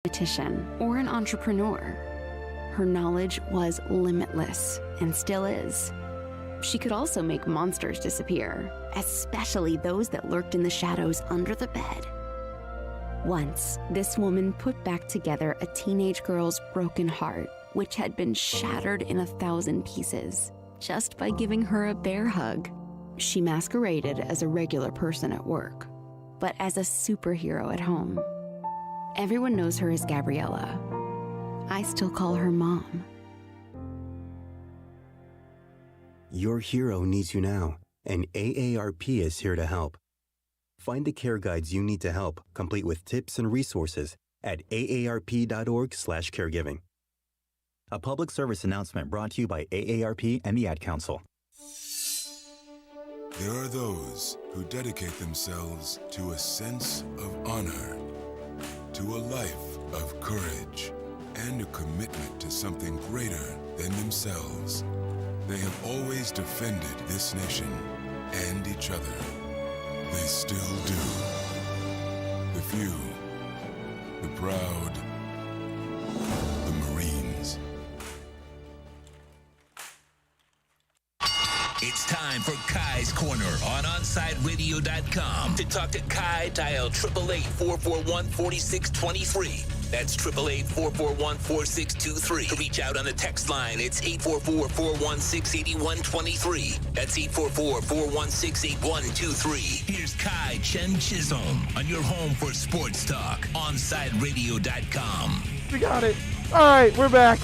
politician or an entrepreneur. Her knowledge was limitless and still is. She could also make monsters disappear, especially those that lurked in the shadows under the bed. Once, this woman put back together a teenage girl's broken heart, which had been shattered in 1,000 pieces, just by giving her a bear hug. She masqueraded as a regular person at work, but as a superhero at home. Everyone knows her as Gabriella. I still call her Mom. Your hero needs you now, and AARP is here to help. Find the care guides you need to help, complete with tips and resources at aarp.org/caregiving. A public service announcement brought to you by AARP and the Ad Council. There are those who dedicate themselves to a sense of honor, to a life of courage, and a commitment to something greater than themselves. They have always defended this nation and each other. They still do. The few, the proud, the Marines. It's time for Kai's Corner on OnSideRadio.com. To talk to Kai, dial 888-441-4623. That's 888-441-4623. To reach out on the text line, it's 844-416-8123. That's 844-416-8123. Here's Kai Chen Chisholm on your home for sports talk, OnSideRadio.com. We got it. All right, we're back.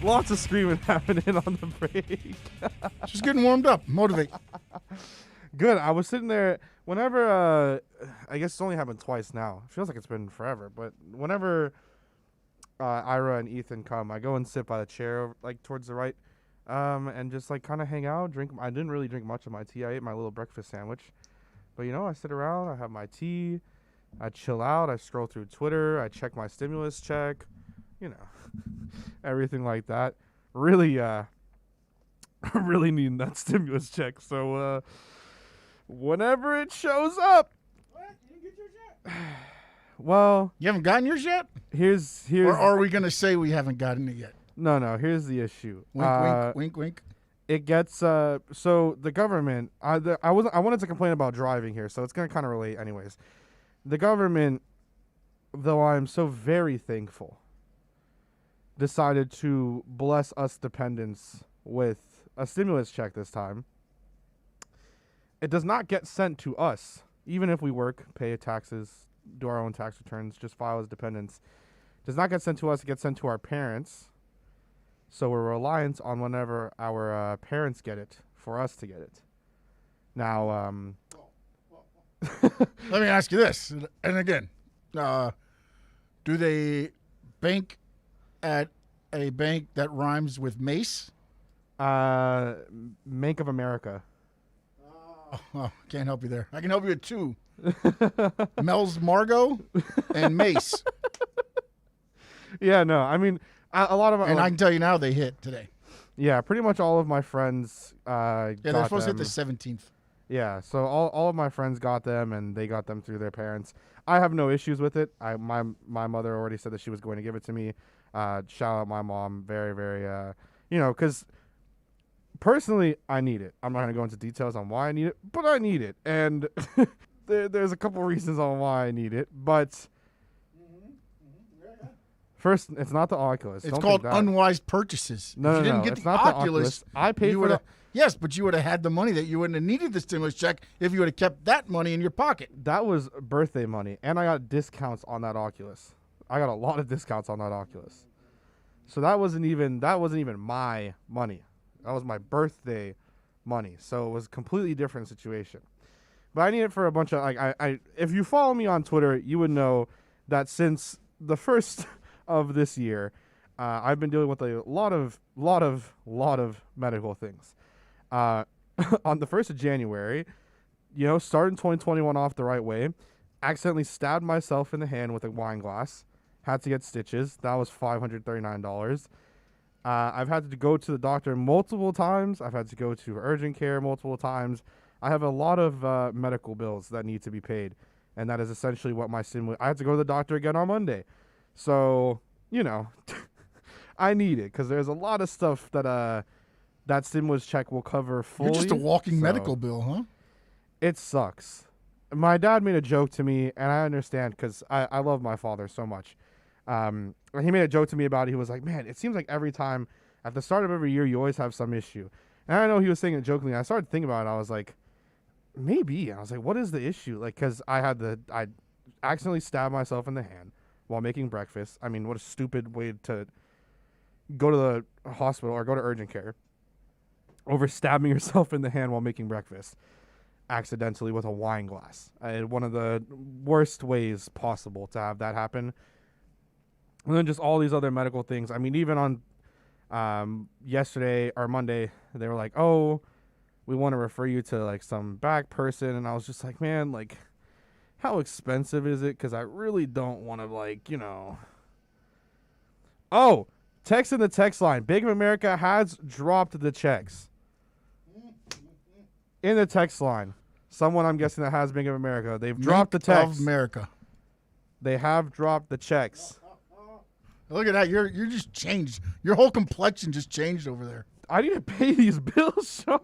Lots of screaming happening on the break. Just getting warmed up. Motivate. Good. I was sitting there whenever, I guess it's only happened twice now. It feels like it's been forever. But whenever Ira and Ethan come, I go and sit by the chair, like, towards the right, and just, like, kind of hang out, drink. I didn't really drink much of my tea. I ate my little breakfast sandwich. But, you know, I sit around. I have my tea. I chill out. I scroll through Twitter. I check my stimulus check. You know, everything like that. Really, really needing that stimulus check. So, whenever it shows up. What? You didn't get yours yet? Well, You haven't gotten yours yet? here's Or are we going to say we haven't gotten it yet? no. Here's the issue. Wink, wink, wink, wink. It gets so the government. I wanted to complain about driving here, so it's gonna kind of relate, anyways. The government, though I'm so very thankful, decided to bless us dependents with a stimulus check this time. It does not get sent to us, even if we work, pay taxes, do our own tax returns, just file as dependents. It does not get sent to us, it gets sent to our parents. So we're reliant on whenever our parents get it for us to get it. Now, Let me ask you this. And again, do they bank at a bank that rhymes with Mace? Bank of America. Oh, can't help you there. I can help you with two. Mel's Margo and Mace. Yeah, no, I mean, a lot of... And I can tell you now they hit today. Yeah, pretty much all of my friends Yeah, they're supposed to hit the 17th. Yeah, so all of my friends got them, and they got them through their parents. I have no issues with it. My mother already said that she was going to give it to me. Shout out my mom. Very, very, because personally, I need it. I'm not going to go into details on why I need it, but I need it. And there's a couple reasons on why I need it. But first, it's not the Oculus. It's Don't called think that. unwise purchases. No, if you no, didn't no, get it's the not Oculus, the Oculus. I paid for the... Yes, but you would have had the money that you wouldn't have needed the stimulus check if you would have kept that money in your pocket. That was birthday money, and I got discounts on that Oculus. I got a lot of discounts on that Oculus. So that wasn't even my money. That was my birthday money. So it was a completely different situation. But I need it for a bunch of I if you follow me on Twitter, you would know that since the first of this year, I've been dealing with a lot of medical things. On the 1st of January, starting 2021 off the right way, accidentally stabbed myself in the hand with a wine glass. Had to get stitches. That was $539. I've had to go to the doctor multiple times. I've had to go to urgent care multiple times. I have a lot of medical bills that need to be paid. And that is essentially what my sim was. I had to go to the doctor again on Monday. So, I need it because there's a lot of stuff that that stimulus check will cover fully. You're just a walking medical bill, huh? It sucks. My dad made a joke to me, and I understand because I love my father so much. He made a joke to me about it. He was like, man, it seems like every time at the start of every year, you always have some issue. And I know he was saying it jokingly. I started thinking about it. I was like, maybe. I was like, what is the issue? Like, because I accidentally stabbed myself in the hand while making breakfast. I mean, what a stupid way to go to the hospital or go to urgent care over stabbing yourself in the hand while making breakfast accidentally with a wine glass. One of the worst ways possible to have that happen. And then just all these other medical things. I mean, even on yesterday or Monday, they were like, oh, we want to refer you to like some back person. And I was just like, man, like, how expensive is it? Because I really don't want to, like, Oh, text in the text line. Bank of America has dropped the checks. In the text line. Someone, I'm guessing, that has Bank of America. They've dropped the text. Of America. They have dropped the checks. Look at that. You're just changed. Your whole complexion just changed over there. I need to pay these bills, Sean.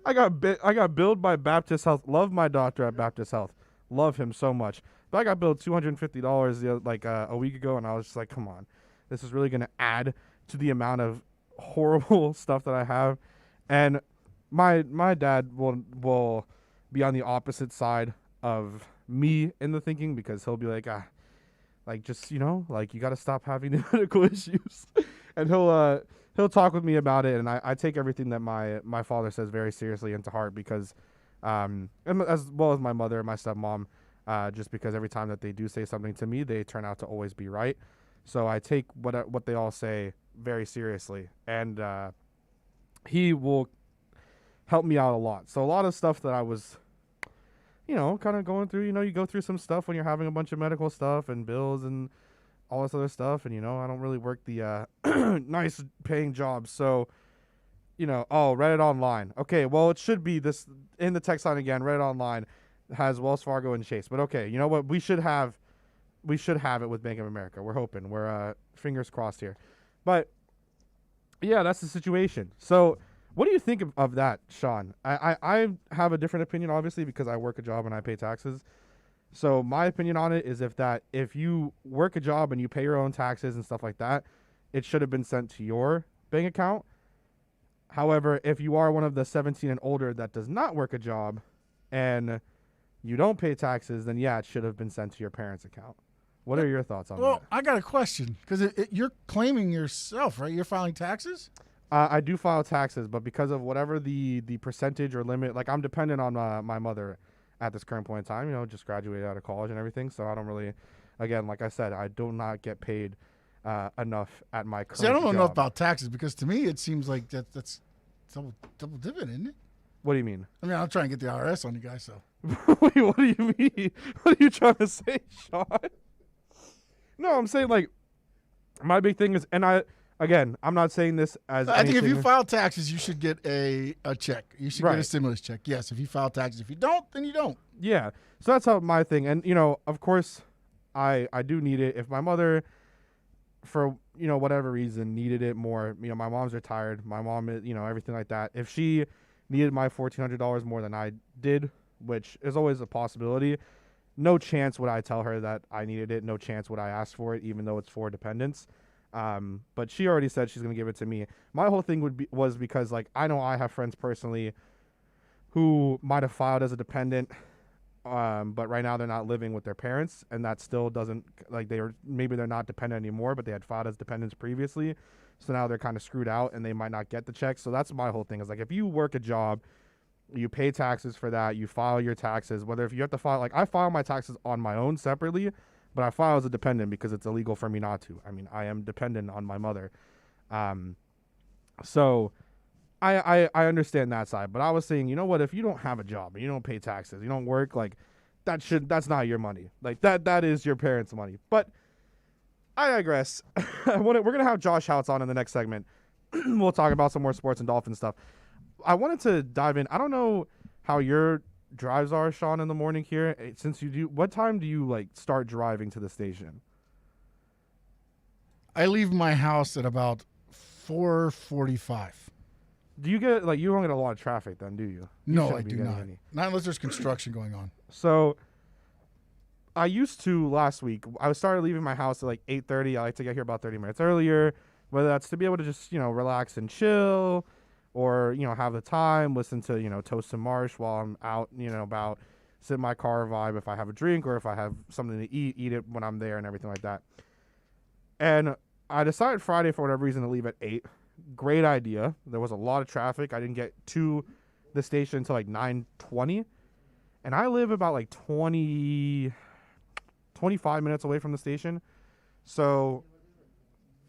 I got billed by Baptist Health. Love my doctor at Baptist Health. Love him so much. But I got billed $250 a week ago, and I was just like, come on. This is really going to add to the amount of horrible stuff that I have. And my dad will be on the opposite side of me in the thinking, because he'll be like, just, like, you got to stop having the medical issues. And he'll talk with me about it, and I take everything that my father says very seriously into heart, because and as well as my mother and my stepmom, just because every time that they do say something to me, they turn out to always be right. So I take what they all say very seriously, and he will help me out a lot. So a lot of stuff that I was, kind of going through, you go through some stuff when you're having a bunch of medical stuff and bills and all this other stuff. And, I don't really work the nice paying jobs. So, Reddit Online. Okay, well, it should be this in the text line again. Reddit Online has Wells Fargo and Chase. But, okay, you know what? We should have it with Bank of America. We're hoping. We're fingers crossed here. But, yeah, that's the situation. So, what do you think of that, Sean? I have a different opinion, obviously, because I work a job and I pay taxes. So my opinion on it is if you work a job and you pay your own taxes and stuff like that, it should have been sent to your bank account. However, if you are one of the 17 and older that does not work a job and you don't pay taxes, then yeah, it should have been sent to your parents' account. What are your thoughts on that? Well, I got a question, because you're claiming yourself, right? You're filing taxes? I do file taxes, but because of whatever the percentage or limit, like, I'm dependent on my mother at this current point in time, just graduated out of college and everything. So I don't really, again, like I said, I do not get paid enough at my current job. See, I don't know enough about taxes, because to me it seems like that's double dividend, isn't it? What do you mean? I mean, I'll try and get the IRS on you guys, so. Wait, what do you mean? What are you trying to say, Sean? No, I'm saying, like, my big thing is, and I'm not saying this as I think if you file taxes, you should get a check. You should get a stimulus check. Yes, if you file taxes. If you don't, then you don't. Yeah. So that's how my thing. And, of course, I do need it. If my mother, for, whatever reason, needed it more, my mom's retired. My mom is, everything like that. If she needed my $1,400 more than I did, which is always a possibility, no chance would I tell her that I needed it. No chance would I ask for it, even though it's for dependents. But she already said she's going to give it to me. My whole thing was because, like, I know I have friends personally who might have filed as a dependent, but right now they're not living with their parents, and that still doesn't, like, maybe they're not dependent anymore, but they had filed as dependents previously. So now they're kind of screwed out and they might not get the check. So that's my whole thing, is like, if you work a job, you pay taxes for that, you file your taxes, whether if you have to file, like, I file my taxes on my own separately, but I file as a dependent because it's illegal for me not to. I mean, I am dependent on my mother. So I understand that side. But I was saying, you know what? If you don't have a job and you don't pay taxes, you don't work, like, that's not your money. Like, that is your parents' money. But I digress. We're going to have Josh Houts on in the next segment. We'll talk about some more sports and Dolphin stuff. I wanted to dive in. I don't know how your drives are, Sean, in the morning here? Since you do, what time do you like start driving to the station? I leave my house at about 4:45. Do you get like you don't get a lot of traffic then, do you? No, I do not. Not unless there's construction going on. So I used to last week. I started leaving my house at like 8:30. I like to get here about 30 minutes earlier, whether that's to be able to just, relax and chill or, have the time, listen to, Toast and Marsh while I'm out, about sit in my car vibe if I have a drink or if I have something to eat it when I'm there and everything like that. And I decided Friday for whatever reason to leave at 8. Great idea. There was a lot of traffic. I didn't get to the station until like 9:20. And I live about like 25 minutes away from the station. So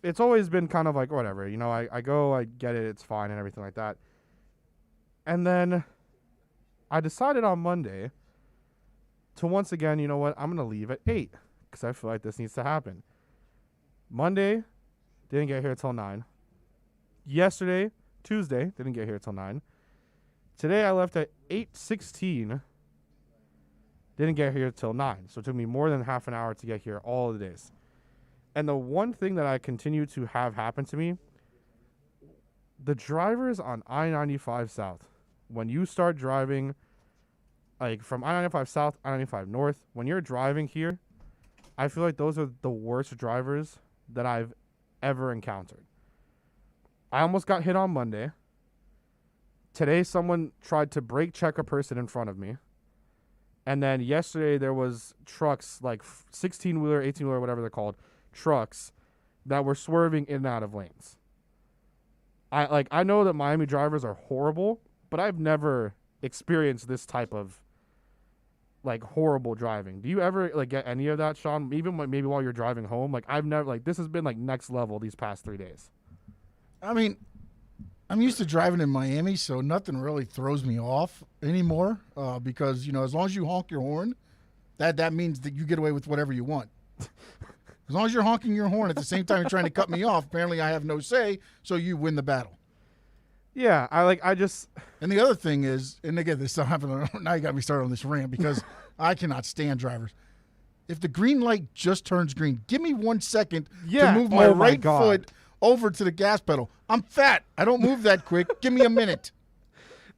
it's always been kind of like whatever. I go, I get it, it's fine and everything like that. And then I decided on Monday to once again, I'm going to leave at 8 because I feel like this needs to happen. Monday, didn't get here till 9. Yesterday, Tuesday, didn't get here till 9. Today I left at 8:16. Didn't get here till 9. So it took me more than half an hour to get here all of the days. And the one thing that I continue to have happen to me, the drivers on I-95 South, when you start driving like from I-95 South, I-95 North, when you're driving here, I feel like those are the worst drivers that I've ever encountered. I almost got hit on Monday. Today, someone tried to brake check a person in front of me. And then yesterday, there was trucks, like 16-wheeler, 18-wheeler, whatever they're called, trucks that were swerving in and out of lanes. I know that Miami drivers are horrible, but I've never experienced this type of like horrible driving. Do you ever like get any of that, Sean? Even maybe while you're driving home? Like I've never this has been like next level these past 3 days. I mean, I'm used to driving in Miami, so nothing really throws me off anymore because, as long as you honk your horn, that means that you get away with whatever you want. As long as you're honking your horn at the same time you're trying to cut me off, apparently I have no say, so you win the battle. Yeah, And the other thing is, and again, this happened. Now you got me started on this rant because I cannot stand drivers. If the green light just turns green, give me 1 second to move my right foot over to the gas pedal. I'm fat. I don't move that quick. Give me a minute.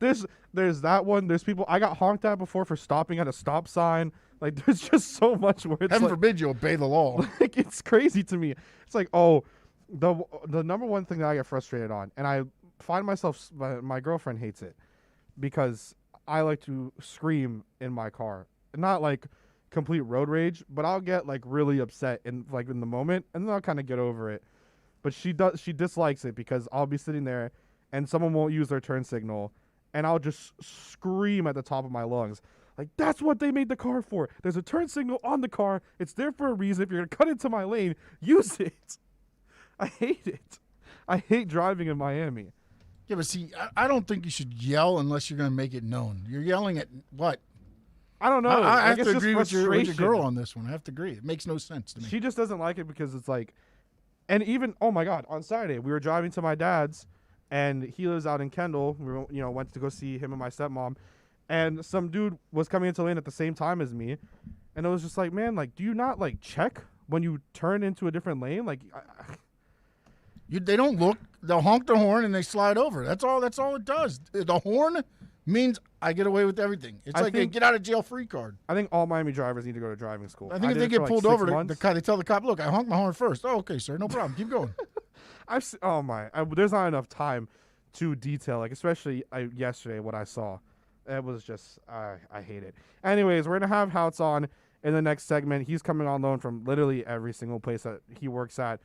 There's that one. There's people. I got honked at before for stopping at a stop sign. Like, there's just so much where it's Heaven forbid you obey the law. Like, it's crazy to me. It's like, the number one thing that I get frustrated on, and I find myself, my girlfriend hates it because I like to scream in my car. Not like complete road rage, but I'll get like really upset in the moment, and then I'll kind of get over it. But she dislikes it because I'll be sitting there and someone won't use their turn signal and I'll just scream at the top of my lungs. Like, that's what they made the car for. There's a turn signal on the car. It's there for a reason. If you're going to cut into my lane, use it. I hate it. I hate driving in Miami. Yeah, but see, I don't think you should yell unless you're going to make it known. You're yelling at what? I don't know. I have to agree with your girl on this one. I have to agree. It makes no sense to me. She just doesn't like it because it's like, and even, oh my God, on Saturday, we were driving to my dad's, and he lives out in Kendall. We went to go see him and my stepmom, and some dude was coming into lane at the same time as me, and it was just like, man, like, do you not like check when you turn into a different lane? Like, they don't look. They'll honk the horn and they slide over. That's all it does. The horn means I get away with everything. It's like a get out of jail free card. I think all Miami drivers need to go to driving school. I think if they get pulled over, they tell the cop, look, I honked my horn first. Oh, okay, sir, no problem. Keep going. There's not enough time to detail, like especially yesterday what I saw. It was just, I hate it. Anyways, we're going to have Houts on in the next segment. He's coming on loan from literally every single place that he works at.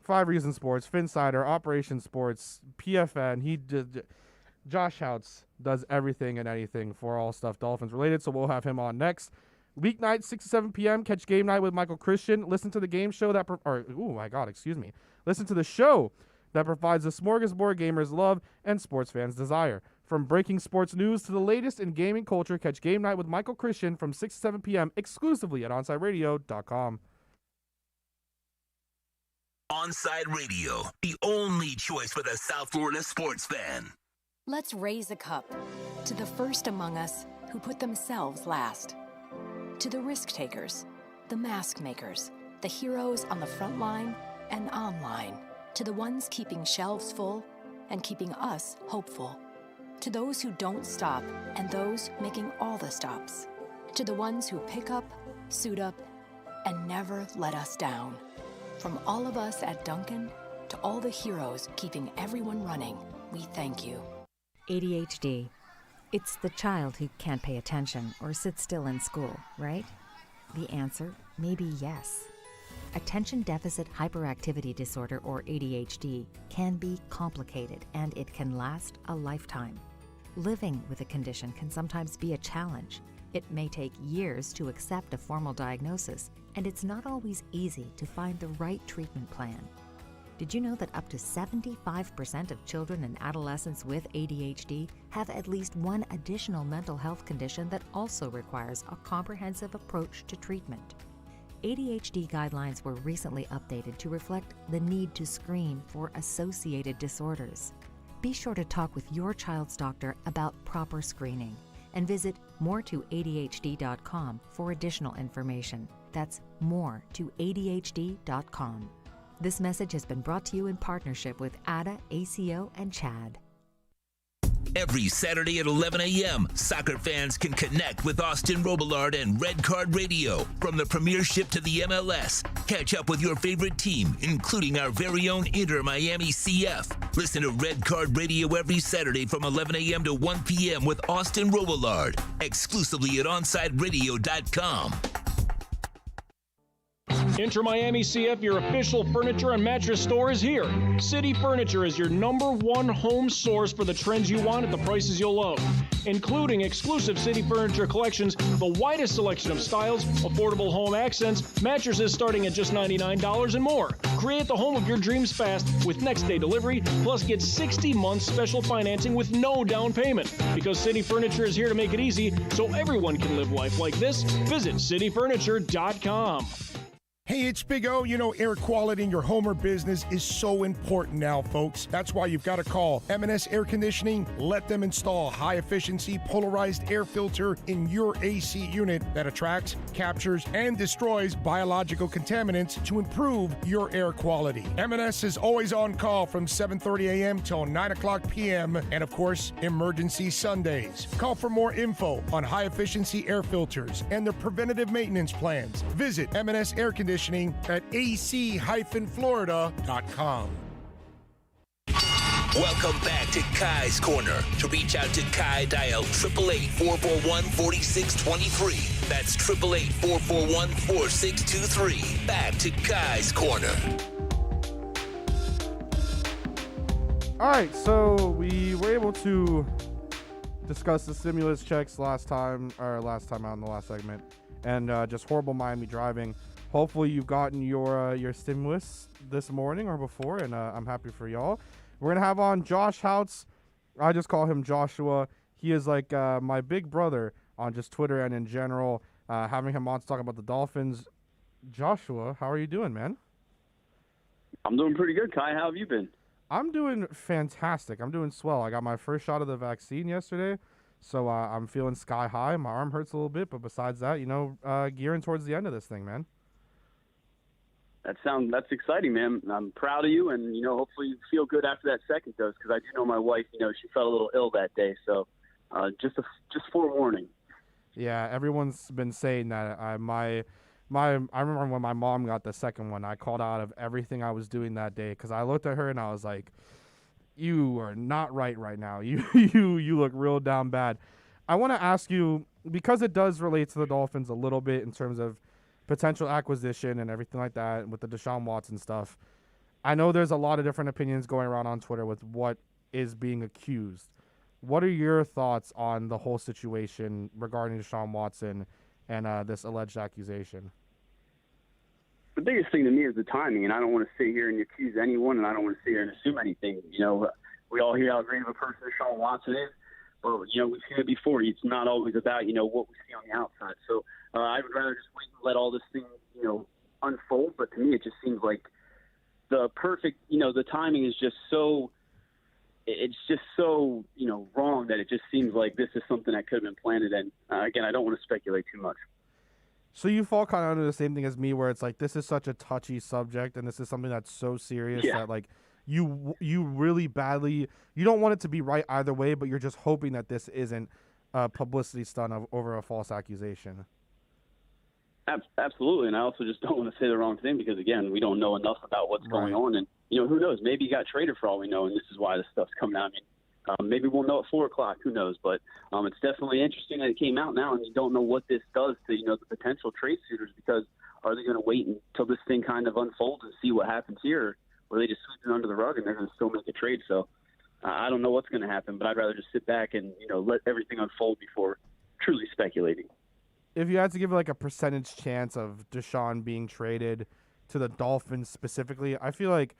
5 Reasons Sports, Finsider, Operation Sports, PFN. Josh Houts does everything and anything for all stuff Dolphins related, so we'll have him on next. Weeknight, 6 to 7 p.m., catch Game Night with Michael Christian. Listen to the game show Listen to the show that provides the smorgasbord gamers love and sports fans desire. From breaking sports news to the latest in gaming culture, catch Game Night with Michael Christian from 6 to 7 p.m. exclusively at OnsideRadio.com. Onside Radio, the only choice for the South Florida sports fan. Let's raise a cup to the first among us who put themselves last. To the risk takers, the mask makers, the heroes on the front line and online. To the ones keeping shelves full and keeping us hopeful. To those who don't stop and those making all the stops. To the ones who pick up, suit up, and never let us down. From all of us at Dunkin' to all the heroes keeping everyone running, we thank you. ADHD. It's the child who can't pay attention or sit still in school, right? The answer may be yes. Attention Deficit Hyperactivity Disorder, or ADHD, can be complicated and it can last a lifetime. Living with a condition can sometimes be a challenge. It may take years to accept a formal diagnosis, and it's not always easy to find the right treatment plan. Did you know that up to 75% of children and adolescents with ADHD have at least one additional mental health condition that also requires a comprehensive approach to treatment? ADHD guidelines were recently updated to reflect the need to screen for associated disorders. Be sure to talk with your child's doctor about proper screening and visit moretoadhd.com for additional information. That's moretoadhd.com. This message has been brought to you in partnership with ADA, ACO, and CHAD. Every Saturday at 11 a.m., soccer fans can connect with Austin Robillard and Red Card Radio. From the Premiership to the MLS, catch up with your favorite team, including our very own Inter Miami CF. Listen to Red Card Radio every Saturday from 11 a.m. to 1 p.m. with Austin Robillard, exclusively at OnSideRadio.com. Inter Miami CF, your official furniture and mattress store, is here. City Furniture is your #1 home source for the trends you want at the prices you'll love, including exclusive City Furniture collections, the widest selection of styles, affordable home accents, mattresses starting at just $99 and more. Create the home of your dreams fast with next-day delivery, plus get 60 months special financing with no down payment. Because City Furniture is here to make it easy so everyone can live life like this, visit cityfurniture.com. Hey, it's Big O. You know, air quality in your home or business is so important now, folks. That's why you've got to call M&S Air Conditioning. Let them install a high-efficiency polarized air filter in your AC unit that attracts, captures, and destroys biological contaminants to improve your air quality. M&S is always on call from 7:30 a.m. till 9 o'clock p.m. and, of course, emergency Sundays. Call for more info on high-efficiency air filters and their preventative maintenance plans. Visit M&S Air Conditioning at ac-florida.com. Welcome back to Kai's Corner. To reach out to Kai, dial 888-441-4623. That's 888-441-4623. Back to Kai's Corner. All right, so we were able to discuss the stimulus checks last time out in the last segment, and just horrible Miami driving. Hopefully you've gotten your stimulus this morning or before, and I'm happy for y'all. We're going to have on Josh Houts. I just call him Joshua. He is like my big brother on just Twitter and in general. Having him on to talk about the Dolphins. Joshua, how are you doing, man? I'm doing pretty good, Kai. How have you been? I'm doing fantastic. I'm doing swell. I got my first shot of the vaccine yesterday, so I'm feeling sky high. My arm hurts a little bit, but besides that, gearing towards the end of this thing, man. That's exciting, man. I'm proud of you, and hopefully you feel good after that second dose, because I do know my wife. She felt a little ill that day, so just forewarning. Yeah, everyone's been saying that. I remember when my mom got the second one, I called out of everything I was doing that day, because I looked at her and I was like, "You are not right now. You look real down bad." I want to ask you, because it does relate to the Dolphins a little bit in terms of potential acquisition and everything like that with the Deshaun Watson stuff. I know there's a lot of different opinions going around on Twitter with what is being accused. What are your thoughts on the whole situation regarding Deshaun Watson and this alleged accusation? The biggest thing to me is the timing, and I don't want to sit here and accuse anyone, and I don't want to sit here and assume anything. We all hear how great of a person Deshaun Watson is, but, we've seen it before. It's not always about, what we see on the outside. So I would rather just wait and let all this thing, unfold. But to me, it just seems like the perfect, the timing is just so it's just so, wrong that it just seems like this is something that could have been planted. And again, I don't want to speculate too much. So you fall kind of under the same thing as me, where it's like this is such a touchy subject, and this is something that's so serious that like you really badly, you don't want it to be right either way, but you're just hoping that this isn't a publicity stunt over a false accusation. Absolutely, and I also just don't want to say the wrong thing because, again, we don't know enough about what's going on. And, who knows? Maybe he got traded for all we know, and this is why this stuff's coming out. I mean, maybe we'll know at 4 o'clock. Who knows? But it's definitely interesting that it came out now, and you don't know what this does to, the potential trade suitors, because are they going to wait until this thing kind of unfolds and see what happens here, or are they just sweep it under the rug and they're going to still make a trade? So I don't know what's going to happen, but I'd rather just sit back and, let everything unfold before truly speculating. If you had to give like a percentage chance of Deshaun being traded to the Dolphins specifically, I feel like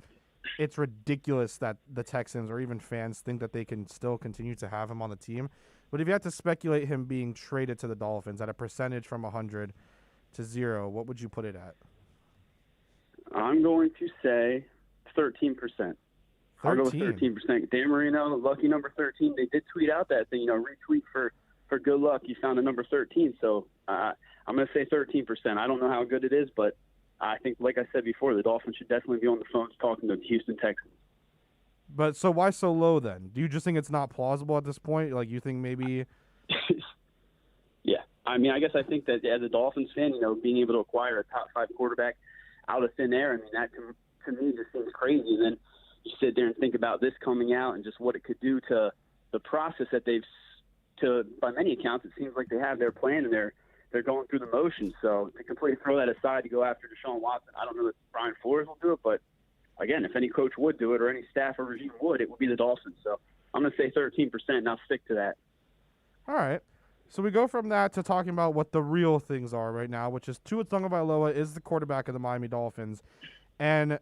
it's ridiculous that the Texans or even fans think that they can still continue to have him on the team. But if you had to speculate him being traded to the Dolphins at a percentage from 100 to 0, what would you put it at? I'm going to say 13%. I'll go with 13%. Dan Marino, lucky number 13. They did tweet out that thing, retweet for good luck. You found a number 13. So I'm going to say 13%. I don't know how good it is, but I think, like I said before, the Dolphins should definitely be on the phones talking to the Houston Texans. But so why so low then? Do you just think it's not plausible at this point? Like you think maybe? Yeah. I mean, I think that as a Dolphins fan, being able to acquire a top 5 quarterback out of thin air, I mean, that to me just seems crazy. And then you sit there and think about this coming out and just what it could do to the process that by many accounts, it seems like they have their plan and they're going through the motions. So to completely throw that aside to go after Deshaun Watson, I don't know if Brian Flores will do it, but again, if any coach would do it or any staff or regime would, it would be the Dolphins. So I'm going to say 13%, and I'll stick to that. All right. So we go from that to talking about what the real things are right now, which is Tua Tagovailoa is the quarterback of the Miami Dolphins. And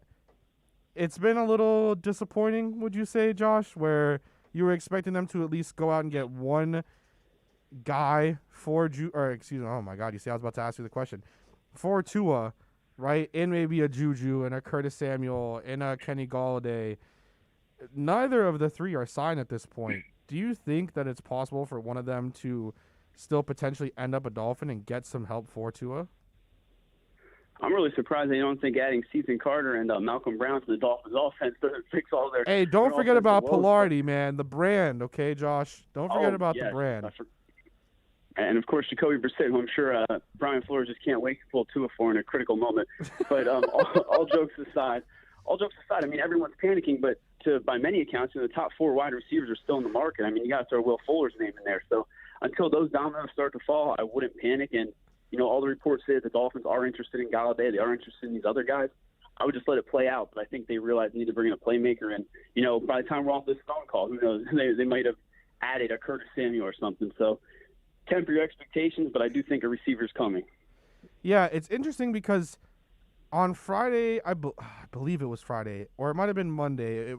it's been a little disappointing, would you say, Josh, where you were expecting them to at least go out and get one guy for oh my God, you see, I was about to ask you the question. For Tua, right, and maybe a Juju and a Curtis Samuel and a Kenny Golladay. Neither of the three are signed at this point. Do you think that it's possible for one of them to still potentially end up a Dolphin and get some help for Tua? I'm really surprised they don't think adding Ethan Carter and Malcolm Brown to the Dolphins offense doesn't fix all their. Hey, don't forget about Polarity, man. The brand, okay, Josh? Don't forget about the brand. And, of course, Jacoby Brissett, who I'm sure Brian Flores just can't wait to pull Tua for in a critical moment. But all jokes aside, I mean, everyone's panicking, but by many accounts, the top 4 wide receivers are still in the market. I mean, you got to throw Will Fuller's name in there. So until those dominoes start to fall, I wouldn't panic. And, all the reports say that the Dolphins are interested in Golladay. They are interested in these other guys. I would just let it play out. But I think they realize they need to bring in a playmaker. And, by the time we're off this phone call, who knows? They might have added a Curtis Samuel or something. So temper your expectations, but I do think a receiver's coming. Yeah, it's interesting because on Friday, I believe it was Friday, or it might have been Monday.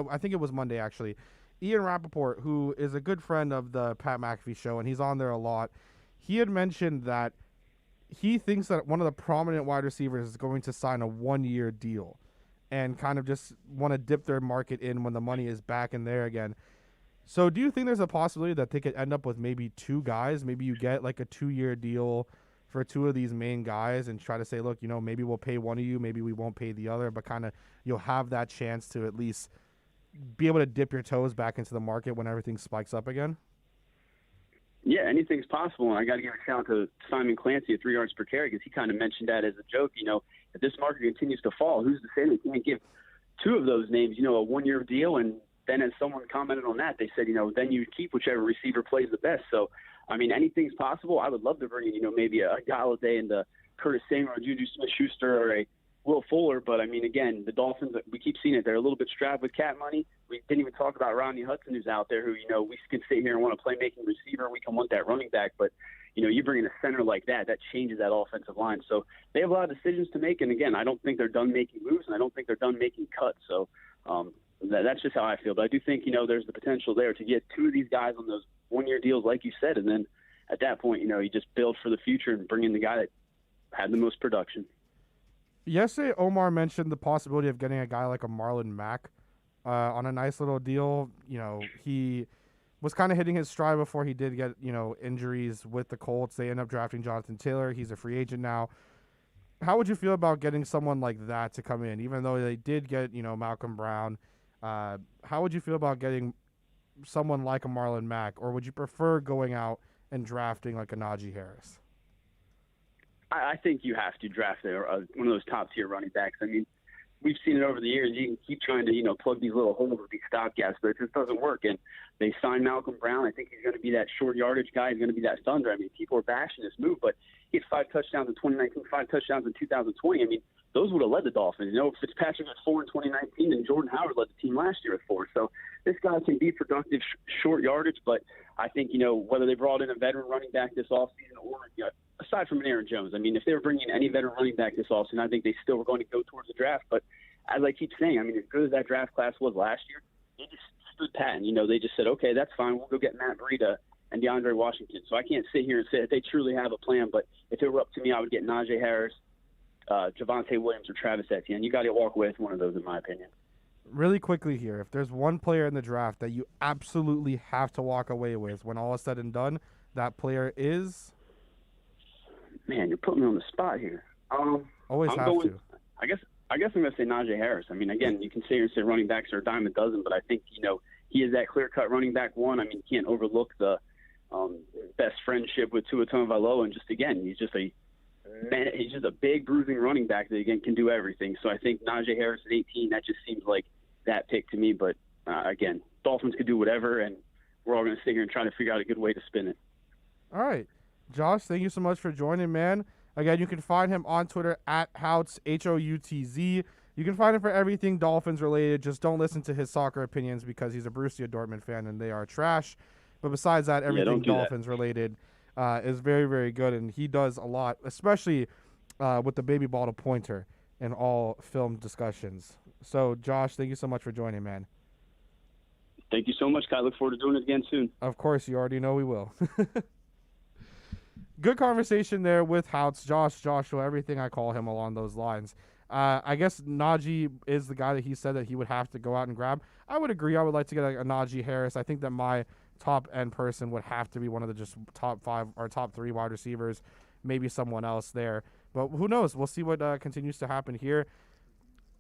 I think it was Monday, actually. Ian Rappaport, who is a good friend of the Pat McAfee show, and he's on there a lot, he had mentioned that he thinks that one of the prominent wide receivers is going to sign a 1-year deal and kind of just want to dip their market in when the money is back in there again. So do you think there's a possibility that they could end up with maybe 2 guys? Maybe you get like a 2-year deal for 2 of these main guys and try to say, look, maybe we'll pay one of you, maybe we won't pay the other, but kind of you'll have that chance to at least be able to dip your toes back into the market when everything spikes up again? Yeah, anything's possible, and I got to give a shout out to Simon Clancy at 3 yards per carry because he kind of mentioned that as a joke. If this market continues to fall, who's to say they can't give 2 of those names, a 1-year deal? And then as someone commented on that, they said, then you keep whichever receiver plays the best. So, I mean, anything's possible. I would love to bring in, maybe a Golladay and a Curtis Samuel or Juju Smith-Schuster or a Will Fuller. But, I mean, again, the Dolphins, we keep seeing it. They're a little bit strapped with cap money. We didn't even talk about Rodney Hudson, who's out there, who, we can sit here and want a playmaking receiver. We can want that running back. But, you bring in a center like that changes that offensive line. So they have a lot of decisions to make. And, again, I don't think they're done making moves, and I don't think they're done making cuts. So that's just how I feel. But I do think, there's the potential there to get 2 of these guys on those 1-year deals, like you said. And then at that point, you just build for the future and bring in the guy that had the most production. Yesterday, Omar mentioned the possibility of getting a guy like a Marlon Mack on a nice little deal. You know, he was kind of hitting his stride before he did get, you know, injuries with the Colts. They end up drafting Jonathan Taylor. He's a free agent now. How would you feel about getting someone like that to come in, even though they did get, you know, Malcolm Brown? How would you feel about getting someone like a Marlon Mack, or would you prefer going out and drafting like a Najee Harris? I think you have to draft one of those top-tier running backs. I mean, we've seen it over the years. You can keep trying to, you know, plug these little holes with these stopgaps, but it just doesn't work. And they signed Malcolm Brown. I think he's going to be that short yardage guy. He's going to be that thunder. I mean, people are bashing this move, but he had 5 touchdowns in 2019, 5 touchdowns in 2020. I mean, those would have led the Dolphins. You know, Fitzpatrick had 4 in 2019, and Jordan Howard led the team last year with 4. So this guy can be productive short yardage, but I think, you know, whether they brought in a veteran running back this offseason or, you know, aside from an Aaron Jones, I mean, if they were bringing any veteran running back this offseason, I think they still were going to go towards the draft. But as I keep saying, I mean, as good as that draft class was last year, they just stood pat. And, you know, they just said, okay, that's fine. We'll go get Matt Breida and DeAndre Washington. So I can't sit here and say that they truly have a plan. But if it were up to me, I would get Najee Harris, Javonte Williams, or Travis Etienne. You got to walk away with one of those, in my opinion. Really quickly here, if there's one player in the draft that you absolutely have to walk away with when all is said and done, that player is? Man, you're putting me on the spot here. Always have to. I guess I'm going to say Najee Harris. I mean, again, you can sit here and say running backs are a dime a dozen, but I think, you know, he is that clear-cut running back one. I mean, you can't overlook the best friendship with Tua Tagovailoa, and just, again, he's just a big, bruising running back that, again, can do everything. So I think Najee Harris at 18, that just seems like that pick to me. But, again, Dolphins could do whatever, and we're all going to sit here and try to figure out a good way to spin it. All right. Josh, thank you so much for joining, man. Again, you can find him on Twitter at Houtz, Houtz. You can find him for everything Dolphins related. Just don't listen to his soccer opinions because he's a Borussia Dortmund fan and they are trash. But besides that, everything Dolphins related is very, very good. And he does a lot, especially with the baby ball to pointer in all film discussions. So, Josh, thank you so much for joining, man. Thank you so much, Kai. I look forward to doing it again soon. Of course, you already know we will. Good conversation there with Houtz, Joshua, everything I call him along those lines. I guess Najee is the guy that he said that he would have to go out and grab. I would agree. I would like to get a Najee Harris. I think that my top-end person would have to be one of the just top 5 or top 3 wide receivers, maybe someone else there. But who knows? We'll see what continues to happen here.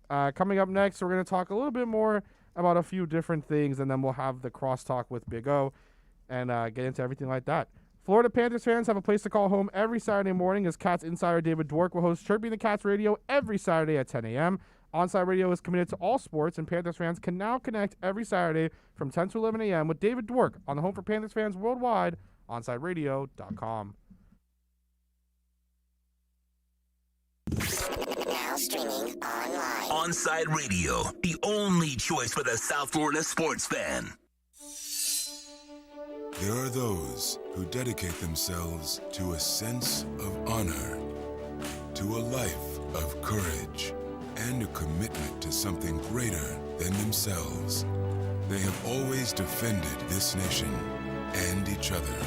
Coming up next, we're going to talk a little bit more about a few different things, and then we'll have the crosstalk with Big O and get into everything like that. Florida Panthers fans have a place to call home every Saturday morning as Cats insider David Dwork will host Chirping the Cats Radio every Saturday at 10 a.m. Onside Radio is committed to all sports, and Panthers fans can now connect every Saturday from 10 to 11 a.m. with David Dwork on the home for Panthers fans worldwide, OnsideRadio.com. Now streaming online. Onside Radio, the only choice for the South Florida sports fan. There are those who dedicate themselves to a sense of honor, to a life of courage, and a commitment to something greater than themselves. They have always defended this nation and each other.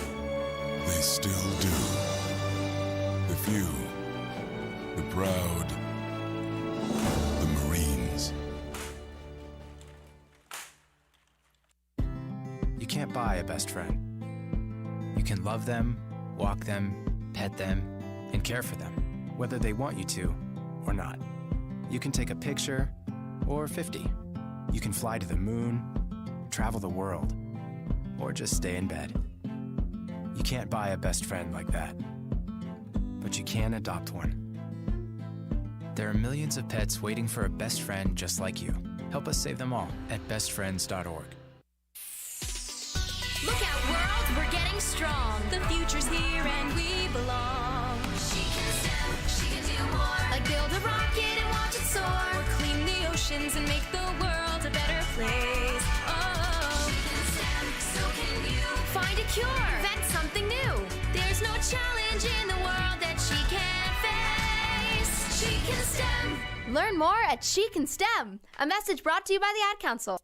They still do. The few, the proud, the Marines. You can't buy a best friend. You can love them, walk them, pet them, and care for them, whether they want you to or not. You can take a picture or 50. You can fly to the moon, travel the world, or just stay in bed. You can't buy a best friend like that, but you can adopt one. There are millions of pets waiting for a best friend just like you. Help us save them all at bestfriends.org. Look out, world, we're getting strong. The future's here and we belong. She can STEM, she can do more. Like build a rocket and watch it soar. Or clean the oceans and make the world a better place. Oh, she can STEM, so can you. Find a cure, invent something new. There's no challenge in the world that she can't face. She can STEM. Learn more at She Can STEM. A message brought to you by the Ad Council.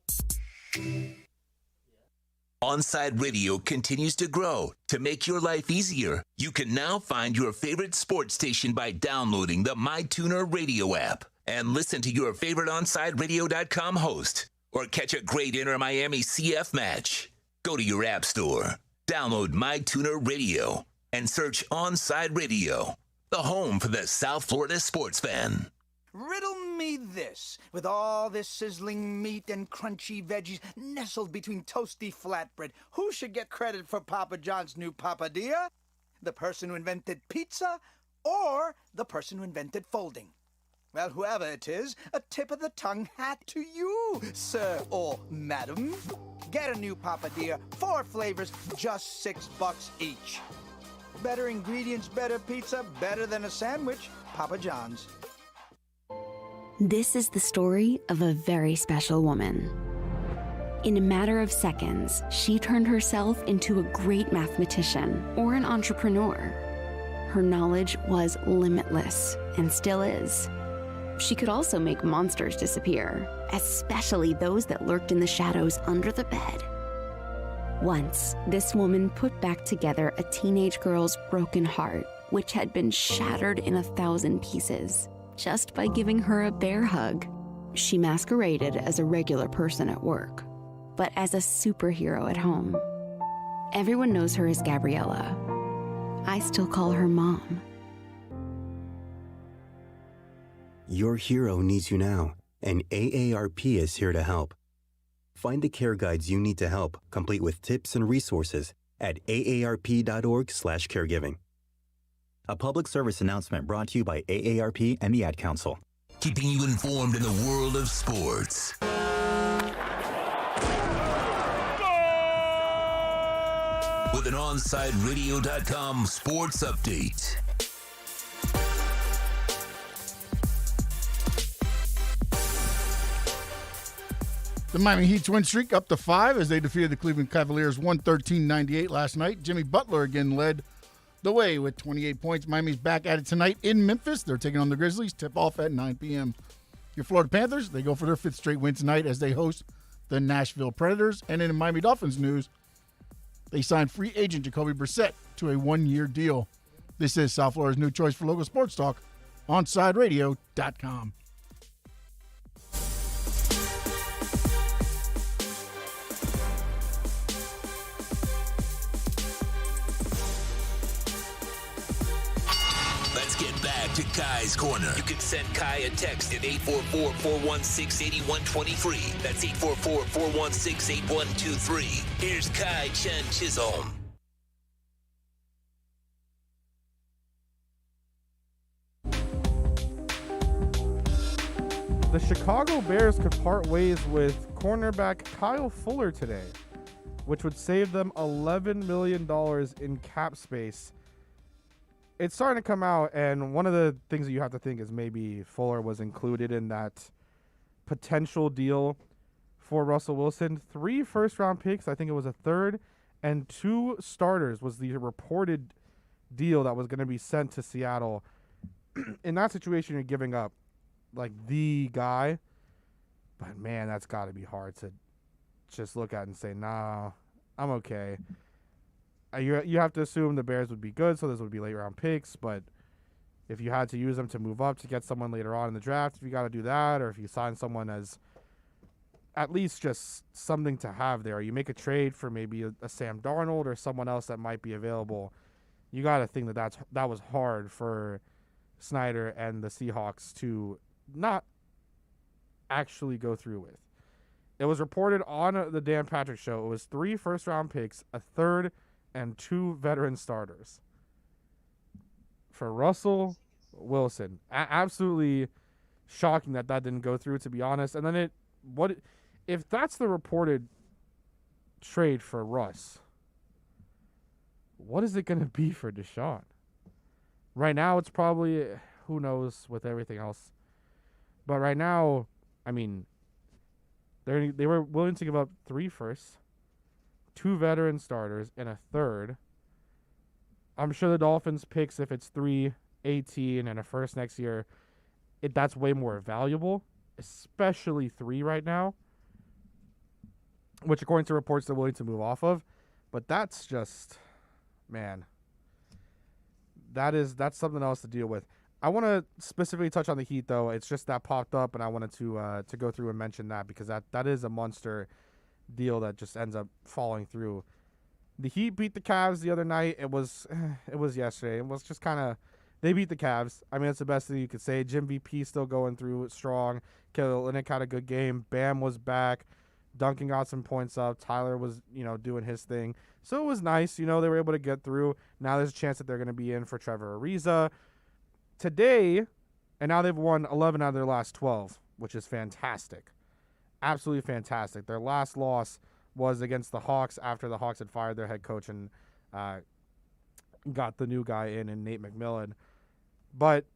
Onside Radio continues to grow. To make your life easier, you can now find your favorite sports station by downloading the MyTuner Radio app and listen to your favorite OnsideRadio.com host. or catch a great Inter-Miami CF match. Go to your app store, download MyTuner Radio, and search Onside Radio, the home for the South Florida sports fan. Riddle me this. With all this sizzling meat and crunchy veggies nestled between toasty flatbread, who should get credit for Papa John's new papadilla? The person who invented pizza or the person who invented folding? Well, whoever it is, a tip of the tongue hat to you, sir or madam. Get a new papadilla, 4 flavors, just $6 each. Better ingredients, better pizza, better than a sandwich. Papa John's. This is the story of a very special woman. In a matter of seconds, she turned herself into a great mathematician or an entrepreneur. Her knowledge was limitless and still is. She could also make monsters disappear, especially those that lurked in the shadows under the bed. Once, this woman put back together a teenage girl's broken heart, which had been shattered in 1,000 pieces, just by giving her a bear hug. She masqueraded as a regular person at work, but as a superhero at home. Everyone knows her as Gabriella. I still call her Mom. Your hero needs you now, and AARP is here to help. Find the care guides you need to help, complete with tips and resources at aarp.org/caregiving. A public service announcement brought to you by AARP and the Ad Council. Keeping you informed in the world of sports. With an OnsideRadio.com sports update. The Miami Heat's win streak up to 5 as they defeated the Cleveland Cavaliers 113-98 last night. Jimmy Butler again led the way with 28 points. Miami's back at it tonight in Memphis. They're taking on the Grizzlies. Tip-off at 9 p.m. Your Florida Panthers, they go for their 5th straight win tonight as they host the Nashville Predators. And in Miami Dolphins news, they signed free agent Jacoby Brissett to a 1-year deal. This is South Florida's new choice for local sports talk, OnSideRadio.com. To Kai's Corner. You can send Kai a text at 844-416-8123. That's 844-416-8123. Here's Kai Chen Chisholm. The Chicago Bears could part ways with cornerback Kyle Fuller today, which would save them $11 million in cap space. It's starting to come out, and one of the things that you have to think is maybe Fuller was included in that potential deal for Russell Wilson. 3 first-round picks, I think it was a 3rd, and 2 starters was the reported deal that was going to be sent to Seattle. In that situation, you're giving up, like, the guy. But, man, that's got to be hard to just look at and say, nah, I'm okay. You have to assume the Bears would be good, so those would be late-round picks. But if you had to use them to move up to get someone later on in the draft, if you got to do that, or if you sign someone as at least just something to have there, you make a trade for maybe a Sam Darnold or someone else that might be available, you got to think that was hard for Snyder and the Seahawks to not actually go through with. It was reported on the Dan Patrick Show. It was 3 first-round picks, a 3rd, and 2 veteran starters for Russell Wilson. Absolutely shocking that didn't go through, to be honest. And then if that's the reported trade for Russ, what is it going to be for Deshaun? Right now, it's probably, who knows with everything else. But right now, I mean, they were willing to give up 3 firsts, 2 veteran starters, and a 3rd. I'm sure the Dolphins picks, if it's 3, 18, and a first next year, that's way more valuable, especially 3 right now, which according to reports they're willing to move off of. But that's just, man, that's something else to deal with. I want to specifically touch on the Heat, though. It's just that popped up, and I wanted to go through and mention that because that is a monster deal that just ends up falling through. The Heat beat the Cavs the other night. It was yesterday. It was just kind of they beat the Cavs. I mean, that's the best thing you could say. Jim VP still going through it strong. Olynyk had a good game. Bam was back. Duncan got some points up. Tyler was, doing his thing. So it was nice. They were able to get through. Now there's a chance that they're going to be in for Trevor Ariza today, and now they've won 11 out of their last 12, which is fantastic. Absolutely fantastic. Their last loss was against the Hawks after the Hawks had fired their head coach and got the new guy in Nate McMillan. But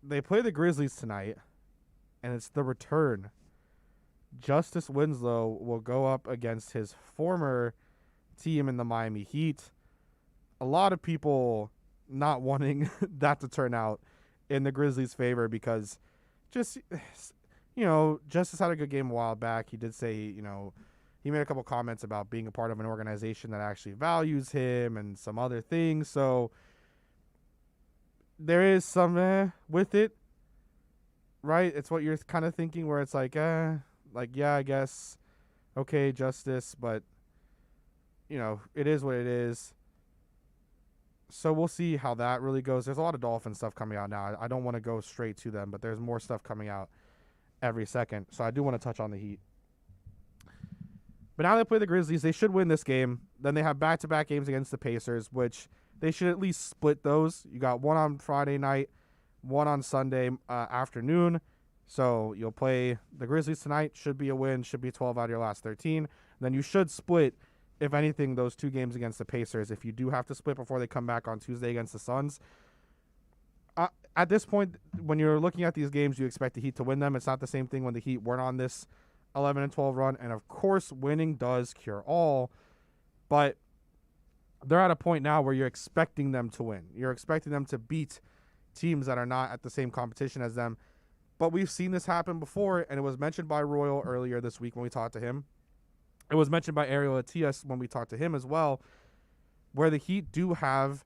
they play the Grizzlies tonight, and it's the return. Justice Winslow will go up against his former team in the Miami Heat. A lot of people not wanting that to turn out in the Grizzlies' favor because Justice had a good game a while back. He did say, he made a couple comments about being a part of an organization that actually values him and some other things. So there is some with it, right? It's what you're kind of thinking where it's like, yeah, I guess, okay, Justice, but, it is what it is. So we'll see how that really goes. There's a lot of Dolphin stuff coming out now. I don't want to go straight to them, but there's more stuff coming out every second. So I do want to touch on the Heat. But now they play the Grizzlies. They should win this game. Then they have back-to-back games against the Pacers, which they should at least split those. You got one on Friday night, one on Sunday afternoon. So you'll play the Grizzlies tonight. Should be a win. Should be 12 out of your last 13. Then you should split, if anything, those two games against the Pacers. If you do have to split before they come back on Tuesday against the Suns. At this point, when you're looking at these games, you expect the Heat to win them. It's not the same thing when the Heat weren't on this 11-12 run. And, of course, winning does cure all. But they're at a point now where you're expecting them to win. You're expecting them to beat teams that are not at the same competition as them. But we've seen this happen before, and it was mentioned by Royal earlier this week when we talked to him. It was mentioned by Ariel Atias when we talked to him as well, where the Heat do have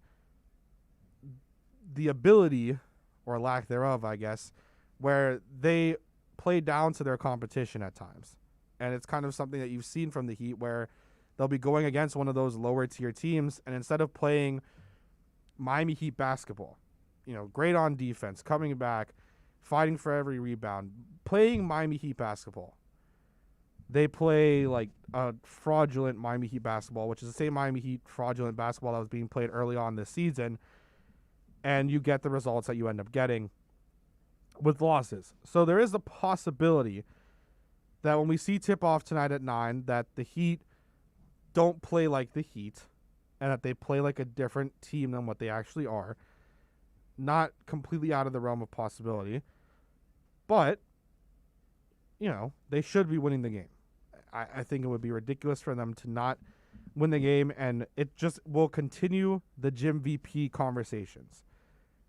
the ability, or lack thereof, I guess, where they play down to their competition at times. And it's kind of something that you've seen from the Heat where they'll be going against one of those lower-tier teams, and instead of playing Miami Heat basketball, great on defense, coming back, fighting for every rebound, playing Miami Heat basketball. They play like a fraudulent Miami Heat basketball, which is the same Miami Heat fraudulent basketball that was being played early on this season, and you get the results that you end up getting with losses. So there is a possibility that when we see tip-off tonight at 9, that the Heat don't play like the Heat, and that they play like a different team than what they actually are. Not completely out of the realm of possibility. But, they should be winning the game. I think it would be ridiculous for them to not win the game, and it just will continue the Jim VP conversations.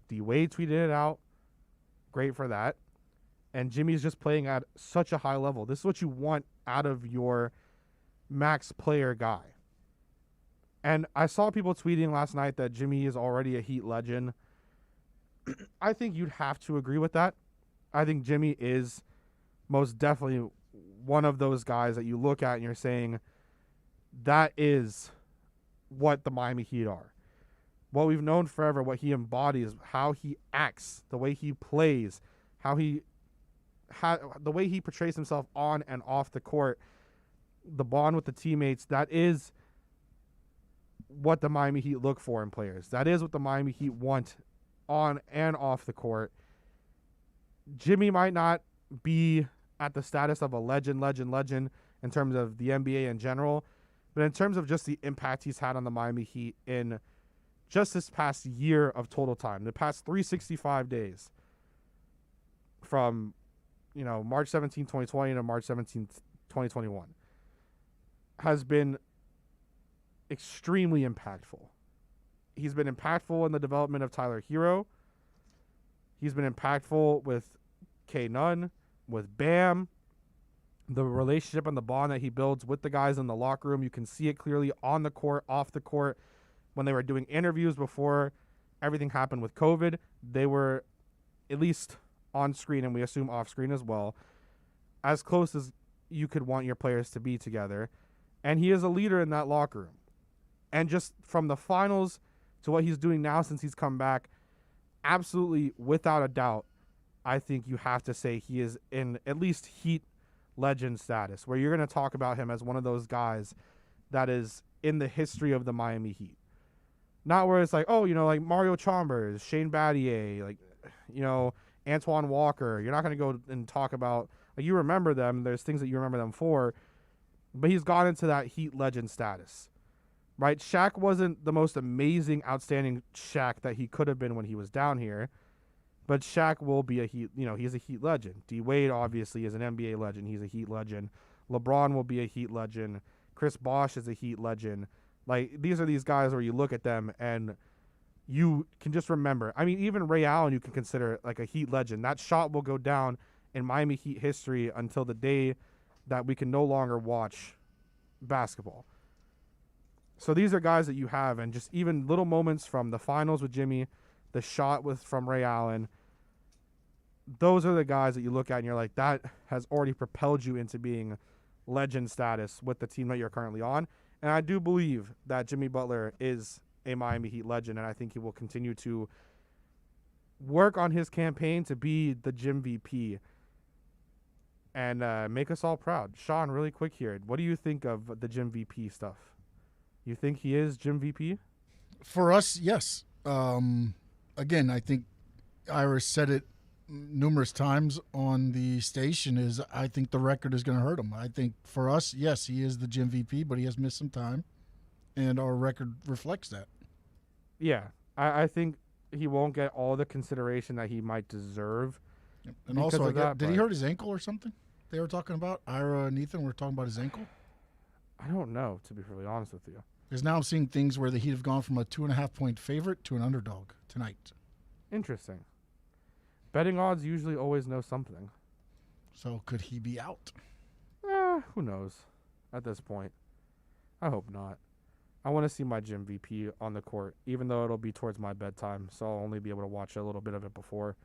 D-Wade tweeted it out. Great for that. And Jimmy's just playing at such a high level. This is what you want out of your max player guy. And I saw people tweeting last night that Jimmy is already a Heat legend. I think you'd have to agree with that. I think Jimmy is most definitely one of those guys that you look at and you're saying that is what the Miami Heat are. What we've known forever, what he embodies, how he acts, the way he plays, the way he portrays himself on and off the court, the bond with the teammates, that is what the Miami Heat look for in players. That is what the Miami Heat want on and off the court. Jimmy might not be at the status of a legend in terms of the NBA in general, but in terms of just the impact he's had on the Miami Heat in just this past year of total time, the past 365 days from, March 17, 2020 to March 17, 2021 has been extremely impactful. He's been impactful in the development of Tyler Hero. He's been impactful with K. Nunn, with Bam, the relationship and the bond that he builds with the guys in the locker room. You can see it clearly on the court, off the court. When they were doing interviews before everything happened with COVID, they were at least on screen, and we assume off screen as well, as close as you could want your players to be together. And he is a leader in that locker room. And just from the finals to what he's doing now since he's come back, absolutely, without a doubt, I think you have to say he is in at least Heat legend status, where you're going to talk about him as one of those guys that is in the history of the Miami Heat. Not where it's like, oh, you know, like Mario Chalmers, Shane Battier, like, you know, Antoine Walker. You're not going to go and talk about, like, you remember them. There's things that you remember them for. But he's gone into that Heat legend status, right? Shaq wasn't the most amazing, outstanding Shaq that he could have been when he was down here. But Shaq will be a Heat, you know, he's a Heat legend. D. Wade, obviously, is an NBA legend. He's a Heat legend. LeBron will be a Heat legend. Chris Bosh is a Heat legend. Like, these are these guys where you look at them and you can just remember. I mean, even Ray Allen you can consider like a Heat legend. That shot will go down in Miami Heat history until the day that we can no longer watch basketball. So these are guys that you have, and just even little moments from the finals with Jimmy, the shot from Ray Allen, those are the guys that you look at and you're like, that has already propelled you into being legend status with the team that you're currently on. And I do believe that Jimmy Butler is a Miami Heat legend, and I think he will continue to work on his campaign to be the Jim VP and make us all proud. Sean, really quick here, what do you think of the Jim VP stuff? You think he is Jim VP? For us, yes. Again, I think Iris said it numerous times on the station, is I think the record is going to hurt him. I think for us, yes, he is the Jim VP, but he has missed some time, and our record reflects that. Yeah, I think he won't get all the consideration that he might deserve. And also, did he hurt his ankle or something? They were talking about, Ira and Ethan were talking about his ankle? I don't know, to be really honest with you. Because now I'm seeing things where the Heat have gone from a 2.5-point favorite to an underdog tonight. Interesting. Betting odds usually always know something. So could he be out? Who knows at this point. I hope not. I want to see my Jim VP on the court, even though it'll be towards my bedtime, so I'll only be able to watch a little bit of it before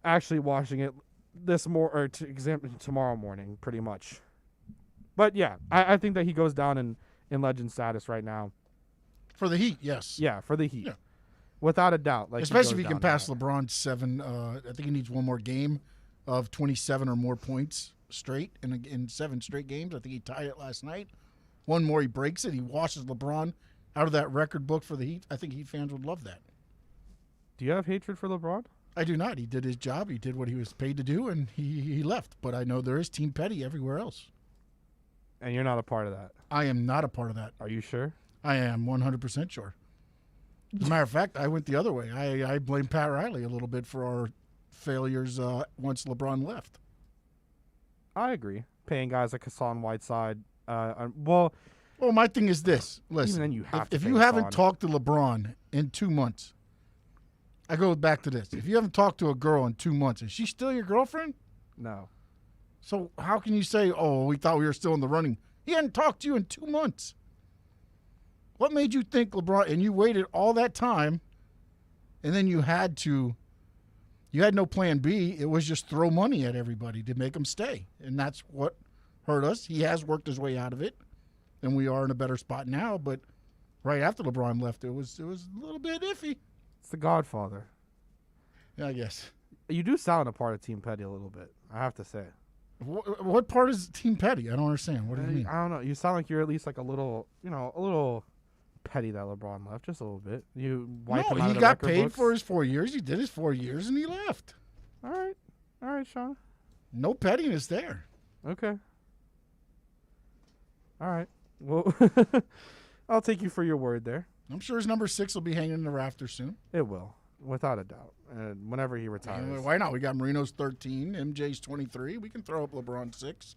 actually watching it tomorrow morning, pretty much. But yeah, I think that he goes down in legend status right now. For the Heat, yes. Yeah, for the Heat. Yeah. Without a doubt. Like, especially if he can pass LeBron 7. I think he needs one more game of 27 or more points straight in 7 straight games. I think he tied it last night. One more, he breaks it. He washes LeBron out of that record book for the Heat. I think Heat fans would love that. Do you have hatred for LeBron? I do not. He did his job. He did what he was paid to do, and he left. But I know there is Team Petty everywhere else. And you're not a part of that? I am not a part of that. Are you sure? I am 100% sure. As a matter of fact, I went the other way. I blame Pat Riley a little bit for our failures once LeBron left. I agree. Paying guys like Hassan Whiteside. Well, my thing is this. Listen, even then you have if you haven't talked to LeBron in 2 months, I go back to this. If you haven't talked to a girl in 2 months, is she still your girlfriend? No. So how can you say, oh, we thought we were still in the running? He hadn't talked to you in 2 months. What made you think LeBron, and you waited all that time, and then you had no plan B. It was just throw money at everybody to make them stay. And that's what hurt us. He has worked his way out of it, and we are in a better spot now. But right after LeBron left, it was a little bit iffy. It's the Godfather. Yeah, I guess. You do sound a part of Team Petty a little bit, I have to say. What part is Team Petty? I don't understand. What do you mean? I don't know. You sound like you're at least like a little petty that LeBron left, just a little bit. You wipe him out of the got record paid books. for his 4 years. He did his 4 years, and he left. All right, Sean. No pettiness there. Okay. All right. Well, I'll take you for your word there. I'm sure his number 6 will be hanging in the rafters soon. It will, without a doubt. And whenever he retires. Why not? We got Marino's 13, MJ's 23. We can throw up LeBron 6.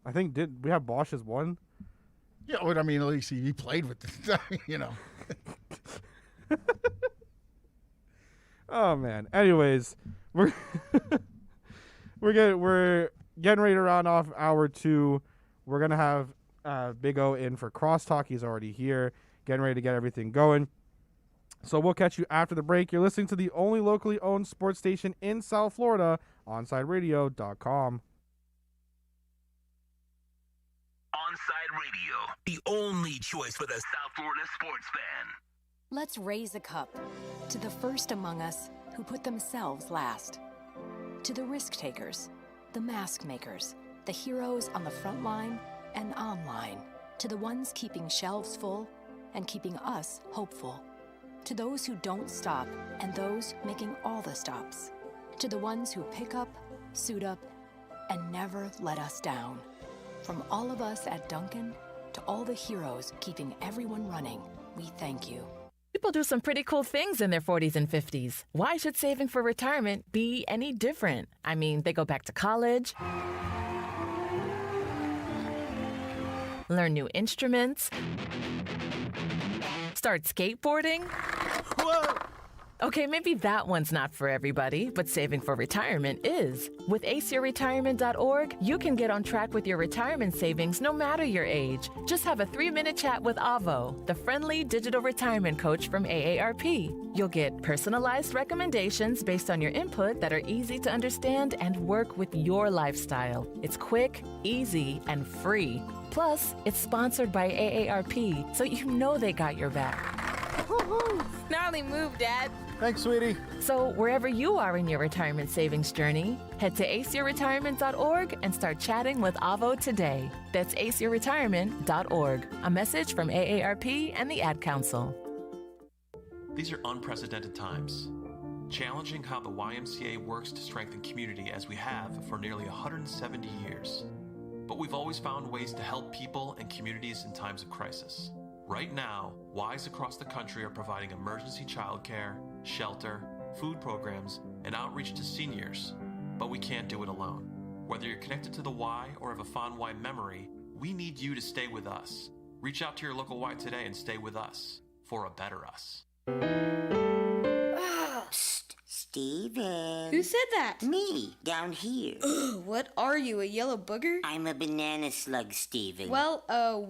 I think we have Bosch's 1? Yeah, well, I mean, at least he played with them, Oh man. Anyways, we're getting ready to round off hour 2. We're gonna have Big O in for crosstalk. He's already here, getting ready to get everything going. So we'll catch you after the break. You're listening to the only locally owned sports station in South Florida, OnsideRadio.com. Onside Radio, the only choice for the South Florida sports fan. Let's raise a cup to the first among us who put themselves last. To the risk takers, the mask makers, the heroes on the front line and online. To the ones keeping shelves full and keeping us hopeful. To those who don't stop and those making all the stops. To the ones who pick up, suit up, and never let us down. From all of us at Duncan to all the heroes keeping everyone running, we thank you. People do some pretty cool things in their 40s and 50s. Why should saving for retirement be any different? I mean, they go back to college, learn new instruments, start skateboarding. Whoa! Okay, maybe that one's not for everybody, but saving for retirement is. With aceyourretirement.org, you can get on track with your retirement savings no matter your age. Just have a 3-minute chat with Avo, the friendly digital retirement coach from AARP. You'll get personalized recommendations based on your input that are easy to understand and work with your lifestyle. It's quick, easy, and free. Plus, it's sponsored by AARP, so you know they got your back. Gnarly move, Dad. Thanks, sweetie. So wherever you are in your retirement savings journey, head to aceyourretirement.org and start chatting with Avo today. That's aceyourretirement.org. A message from AARP and the Ad Council. These are unprecedented times, challenging how the YMCA works to strengthen community as we have for nearly 170 years. But we've always found ways to help people and communities in times of crisis. Right now, Ys across the country are providing emergency childcare, shelter, food programs, and outreach to seniors. But we can't do it alone. Whether you're connected to the Y or have a fond Y memory, we need you to stay with us. Reach out to your local Y today and stay with us for a better us. Steven. Who said that? Me, down here. What are you, a yellow booger? I'm a banana slug, Steven. Well,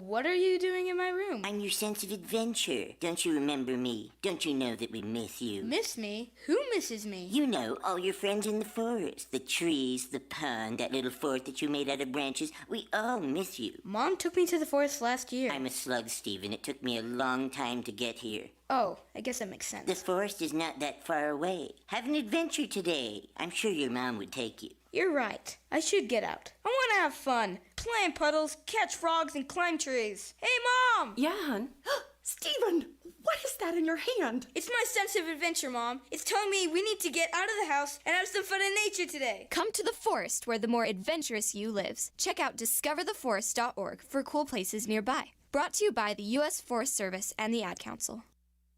what are you doing in my room? I'm your sense of adventure. Don't you remember me? Don't you know that we miss you? Miss me? Who misses me? You know, all your friends in the forest. The trees, the pond, that little fort that you made out of branches. We all miss you. Mom took me to the forest last year. I'm a slug, Steven. It took me a long time to get here. Oh, I guess that makes sense. The forest is not that far away. Have an adventure today. I'm sure your mom would take you. You're right. I should get out. I want to have fun. Play in puddles, catch frogs, and climb trees. Hey, Mom! Yeah, hon? Steven, what is that in your hand? It's my sense of adventure, Mom. It's telling me we need to get out of the house and have some fun in nature today. Come to the forest where the more adventurous you lives. Check out discovertheforest.org for cool places nearby. Brought to you by the U.S. Forest Service and the Ad Council.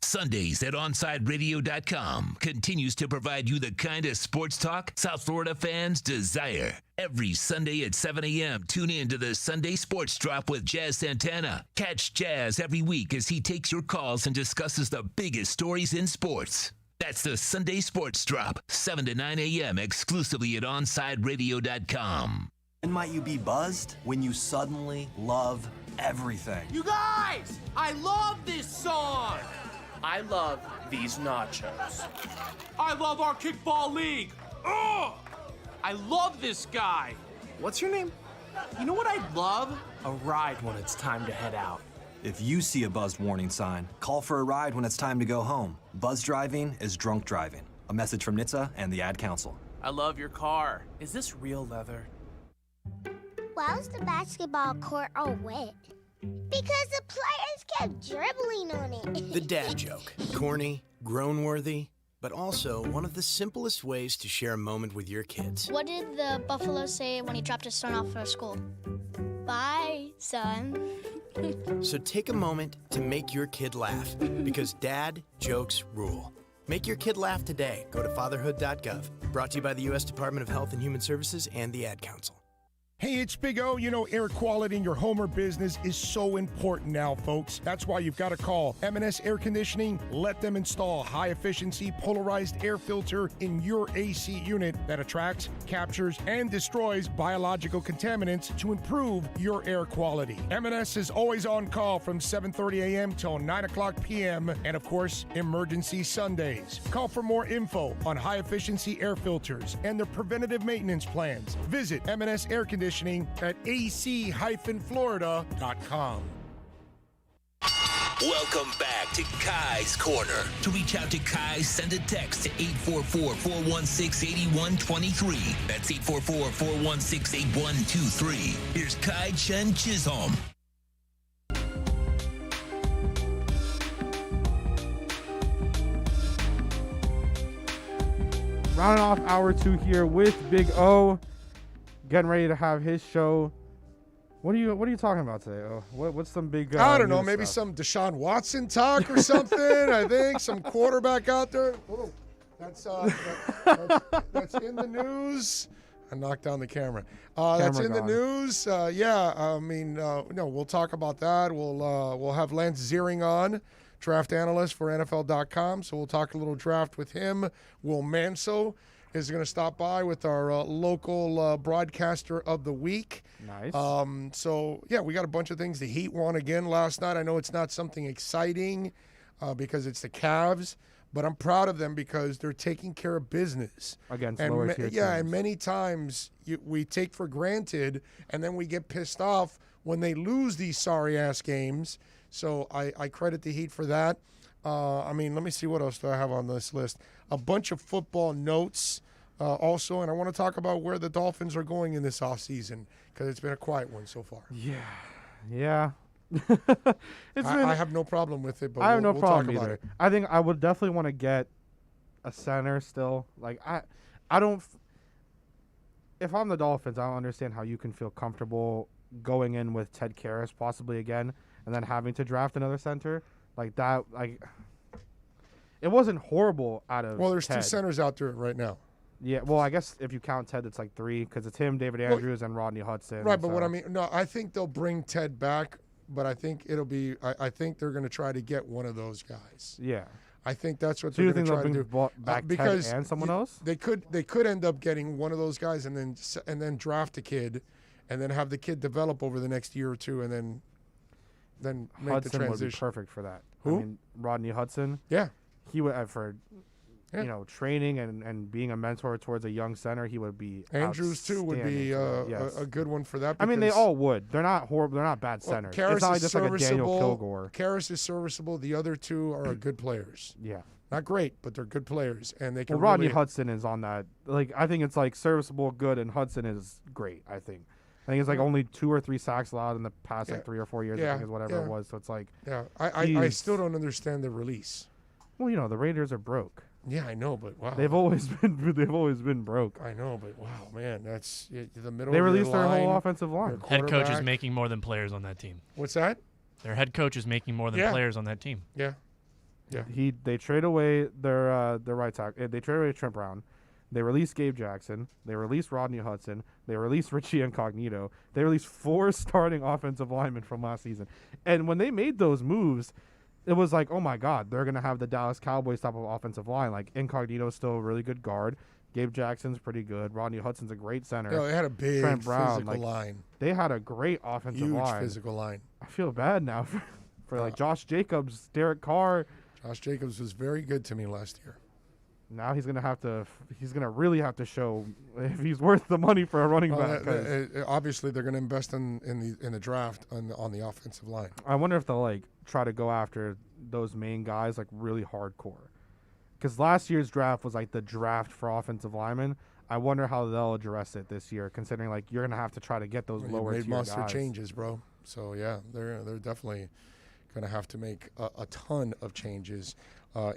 Sundays at OnsideRadio.com continues to provide you the kind of sports talk South Florida fans desire. Every Sunday at 7 a.m., tune in to the Sunday Sports Drop with Jazz Santana. Catch Jazz every week as he takes your calls and discusses the biggest stories in sports. That's the Sunday Sports Drop, 7 to 9 a.m., exclusively at OnsideRadio.com. When might you be buzzed? When you suddenly love everything. You guys, I love this song. I love these nachos. I love our kickball league. Ugh! I love this guy. What's your name? You know what I'd love? A ride when it's time to head out. If you see a buzzed warning sign, call for a ride when it's time to go home. Buzz driving is drunk driving. A message from NHTSA and the Ad Council. I love your car. Is this real leather? Why was the basketball court all wet? Because the players kept dribbling on it. The dad joke. Corny, groan-worthy, but also one of the simplest ways to share a moment with your kids. What did the buffalo say when he dropped his son off for school? Bye, son. So take a moment to make your kid laugh, because dad jokes rule. Make your kid laugh today. Go to fatherhood.gov. Brought to you by the U.S. Department of Health and Human Services and the Ad Council. Hey, it's Big O. You know, air quality in your home or business is so important now, folks. That's why you've got to call M&S Air Conditioning. Let them install a high-efficiency polarized air filter in your AC unit that attracts, captures, and destroys biological contaminants to improve your air quality. M&S is always on call from 7:30 a.m. till 9 o'clock p.m. and, of course, emergency Sundays. Call for more info on high-efficiency air filters and their preventative maintenance plans. Visit M&S Air Conditioning at ac-florida.com. Welcome back to Kai's Corner. To reach out to Kai, send a text to 844-416-8123. That's 844-416-8123. Here's Kai Chen Chisholm. Rounding off hour 2 here with Big O. Getting ready to have his show. What are you talking about today? Oh, what's some big? I don't know. Maybe some Deshaun Watson talk or something. I think some quarterback out there. Whoa, that's in the news. I knocked down the camera. That's in the news. We'll talk about that. We'll have Lance Ziering on, draft analyst for NFL.com. So we'll talk a little draft with him. Will Manso is going to stop by with our local broadcaster of the week. Nice. We got a bunch of things. The Heat won again last night. I know it's not something exciting because it's the Cavs, but I'm proud of them because they're taking care of business. Against lower tier teams. And many times we take for granted, and then we get pissed off when they lose these sorry-ass games. So I credit the Heat for that. Let me see what else do I have on this list. A bunch of football notes also, and I want to talk about where the Dolphins are going in this offseason because it's been a quiet one so far. Yeah. I have no problem with it, but I have no problem talk either. about it. I think I would definitely want to get a center still. Like I don't. If I'm the Dolphins, I don't understand how you can feel comfortable going in with Ted Karras possibly again, and then having to draft another center like that. Like it wasn't horrible out of. Well, there's Ted. 2 centers out there right now. Yeah, well, I guess if you count Ted, it's like 3 because it's him, David Andrews, and Rodney Hudson. Right, but what I mean, no, I think they'll bring Ted back, but I think it'll be. I think they're going to try to get one of those guys. Yeah. I think that's what So they're you going think to try they'll to bring do. back Because Ted and someone else? They could end up getting one of those guys and then draft a kid, and then have the kid develop over the next year or two, and then make Hudson the transition. would be perfect for that. Who? I mean, Rodney Hudson. Yeah. He would for training and being a mentor towards a young center. He would be. Andrews too would be a good one for that. I mean, they all would. They're not horrible. They're not bad centers. Karras it's not like is just like a Daniel serviceable. Kilgore. Karras is serviceable. The other 2 are good players. Yeah. Not great, but they're good players, and they can. Well, Rodney really Hudson is on that. Like I think it's like serviceable, good, and Hudson is great. I think it's like only 2 or 3 sacks allowed in the past like 3 or 4 years. I think is whatever it was. So it's like. Yeah, I still don't understand the release. Well, the Raiders are broke. Yeah, I know, but wow. They've always been broke. I know, but wow, man, that's the middle. They of released their whole offensive line. Head coach is making more than players on that team. What's that? Their head coach is making more than players on that team. Yeah. Yeah. They trade away their right tackle. They trade away Trent Brown. They released Gabe Jackson. They released Rodney Hudson. They released Richie Incognito. They released 4 starting offensive linemen from last season. And when they made those moves, it was like, oh my God, they're gonna have the Dallas Cowboys type of offensive line. Like Incognito's still a really good guard. Gabe Jackson's pretty good. Rodney Hudson's a great center. No, they had a big Trent Brown, physical line. They had a great offensive line. Huge physical line. I feel bad now for like Josh Jacobs, Derek Carr. Josh Jacobs was very good to me last year. Now he's gonna really have to show if he's worth the money for a running back. Obviously, they're gonna invest in the draft on the offensive line. I wonder if they'll try to go after those main guys really hardcore. Because last year's draft was the draft for offensive linemen. I wonder how they'll address it this year, considering you're gonna have to try to get those lower tier guys. Made monster changes, bro. So yeah, they're definitely gonna have to make a ton of changes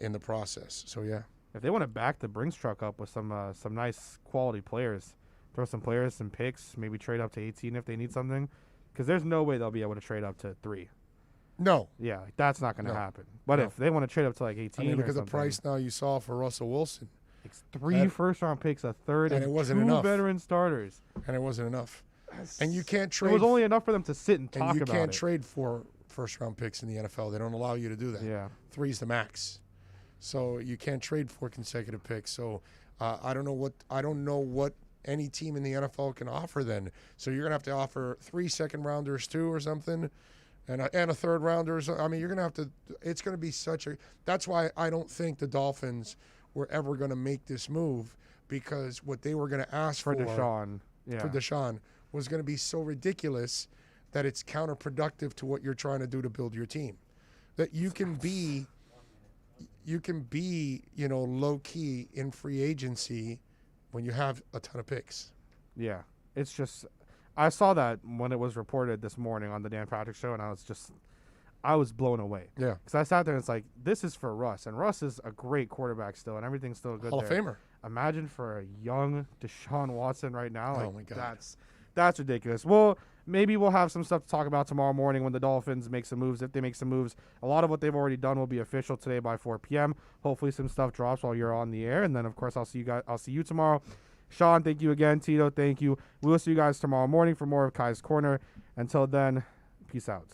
in the process. So yeah. If they want to back the Brinks truck up with some nice quality players, throw some players, some picks, maybe trade up to 18 if they need something, because there's no way they'll be able to trade up to 3. No. Yeah, that's not going to happen. But if they want to trade up to 18, I mean, look at the price now you saw for Russell Wilson. It's 3 first-round picks, a third, and it wasn't 2 enough. veteran starters. And it wasn't enough. And you can't trade. It was only enough for them to sit and talk about it. And you can't trade for first-round picks in the NFL. They don't allow you to do that. Yeah. 3 is the max. So you can't trade 4 consecutive picks. So I don't know what any team in the NFL can offer then. So you're going to have to offer 3 second-rounders too or something, and a third-rounder. I mean, you're going to have to – it's going to be such a – that's why I don't think the Dolphins were ever going to make this move, because what they were going to ask for Deshaun. Yeah. For Deshaun was going to be so ridiculous that it's counterproductive to what you're trying to do to build your team. That you can be, low key in free agency when you have a ton of picks. Yeah, it's just, I saw that when it was reported this morning on the Dan Patrick Show, and I was blown away. Yeah, because I sat there and it's like, this is for Russ, and Russ is a great quarterback still, and everything's still good. Hall of Famer. Imagine for a young Deshaun Watson right now. Oh my God, that's ridiculous. Well, maybe we'll have some stuff to talk about tomorrow morning when the Dolphins make some moves. If they make some moves, a lot of what they've already done will be official today by 4 p.m. Hopefully some stuff drops while you're on the air. And then, of course, I'll see you tomorrow. Sean, thank you again. Tito, thank you. We will see you guys tomorrow morning for more of Kai's Corner. Until then, peace out.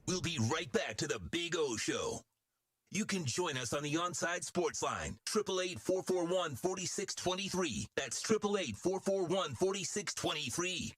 We'll be right back to the Big O Show. You can join us on the Onside Sports Line, 888-441-4623. That's 888-441-4623.